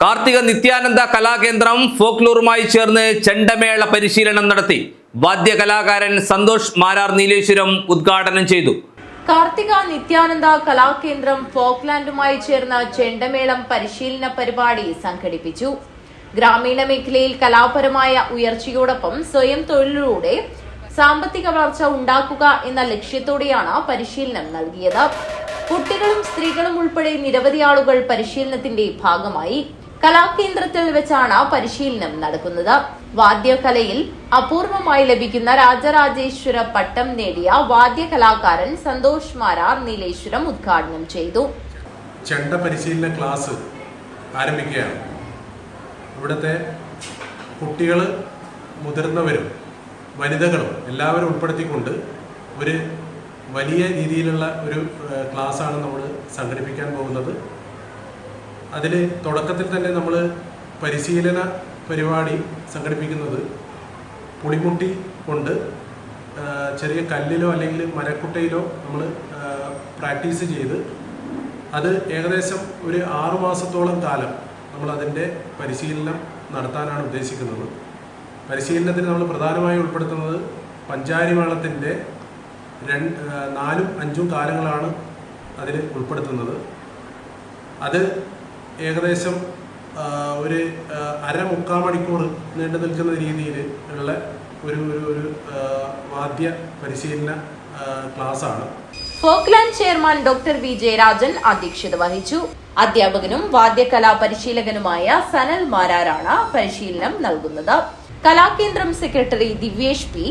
കാർത്തിക നിത്യാനന്ദ കലാകേന്ദ്രം ഫോക്ലോറുമായി ചേർന്ന് ചെണ്ടമേള പരിശീലനം നടത്തി. വാദ്യകലാകാരൻ സന്തോഷ് മാരാർ നീലേശ്വരം ഉദ്ഘാടനം ചെയ്തു. കാർത്തിക നിത്യാനന്ദ കലാകേന്ദ്രം ഫോക്ലാൻഡുമായി ചേർന്ന ചെണ്ടമേളം പരിശീലന പരിപാടി സംഘടിപ്പിച്ചു. ഗ്രാമീണ മേഖലയിൽ കലാപരമായ ഉയർച്ചയോടൊപ്പം സ്വയം തൊഴിലിലൂടെ സാമ്പത്തിക വളർച്ച ഉണ്ടാക്കുക എന്ന ലക്ഷ്യത്തോടെയാണ് പരിശീലനം നൽകിയത്. കുട്ടികളും സ്ത്രീകളും ഉൾപ്പെടെ നിരവധി ആളുകൾ പരിശീലനത്തിന്റെ ഭാഗമായി. കലാകേന്ദ്രത്തിൽ വെച്ചാണ് പരിശീലനം നടക്കുന്നത്. വാദ്യകലയിൽ അപൂർവമായി ലഭിക്കുന്ന രാജരാജേശ്വര പട്ടം നേടിയ വാദ്യകലാകാരൻ സന്തോഷ് മാരാർ നീലേശ്വരം ഉദ്ഘാടനം ചെയ്തു. ചെണ്ട പരിശീലന ക്ലാസ് ആരംഭിക്കുകയാണ്. ഇവിടുത്തെ കുട്ടികൾ, മുതിർന്നവരും വനിതകളും എല്ലാവരും ഉൾപ്പെടുത്തിക്കൊണ്ട് ഒരു വലിയ രീതിയിലുള്ള ഒരു ക്ലാസ്സാണ് നമ്മൾ സംഘടിപ്പിക്കാൻ പോകുന്നത്. അതിൽ തുടക്കത്തിൽ തന്നെ നമ്മൾ പരിശീലന പരിപാടി സംഘടിപ്പിക്കുന്നത് പുളിമുട്ടി കൊണ്ട് ചെറിയ കല്ലിലോ അല്ലെങ്കിൽ മരക്കുട്ടയിലോ നമ്മൾ പ്രാക്ടീസ് ചെയ്ത് അത് ഏകദേശം ഒരു 6 മാസത്തോളം കാലം നമ്മൾ അതിൻ്റെ പരിശീലനം നടത്താനാണ് ഉദ്ദേശിക്കുന്നത്. പരിശീലനത്തിന് നമ്മൾ പ്രധാനമായും ഉൾപ്പെടുത്തുന്നത് പഞ്ചാരി മേളത്തിൻ്റെ 4ഉം 5ഉം കാലങ്ങളാണ് അതിൽ ഉൾപ്പെടുത്തുന്നത്. അത് ഏകദേശം ഒരു 1/2-3/4 മണിക്കൂർ നീണ്ടു നിൽക്കുന്ന രീതിയിൽ ഉള്ള ഒരു വാദ്യ പരിശീലന ക്ലാസ്സാണ്. Folkland chairman doctor V Jayarajan അധ്യക്ഷത വഹിച്ചു. അധ്യാപകനും വാദ്യകലാ പരിശീലകനുമായ സനൽ മാരാറാണ് പരിശീലനം നൽകുന്നത്. കലാകേന്ദ്രം സെക്രട്ടറി ദിവ്യേഷ് പി,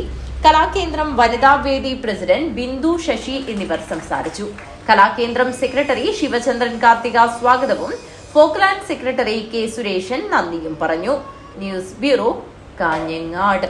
കലാകേന്ദ്രം വനിതാവേദി പ്രസിഡന്റ് ബിന്ദു ശശി എന്നിവർ സംസാരിച്ചു. കലാകേന്ദ്രം സെക്രട്ടറി ശിവചന്ദ്രൻ കാർത്തിക സ്വാഗതവും ഫോക്ലാൻഡ് സെക്രട്ടറി കെ സുരേഷൻ നന്ദിയും പറഞ്ഞു. News bureau, Kanhangad.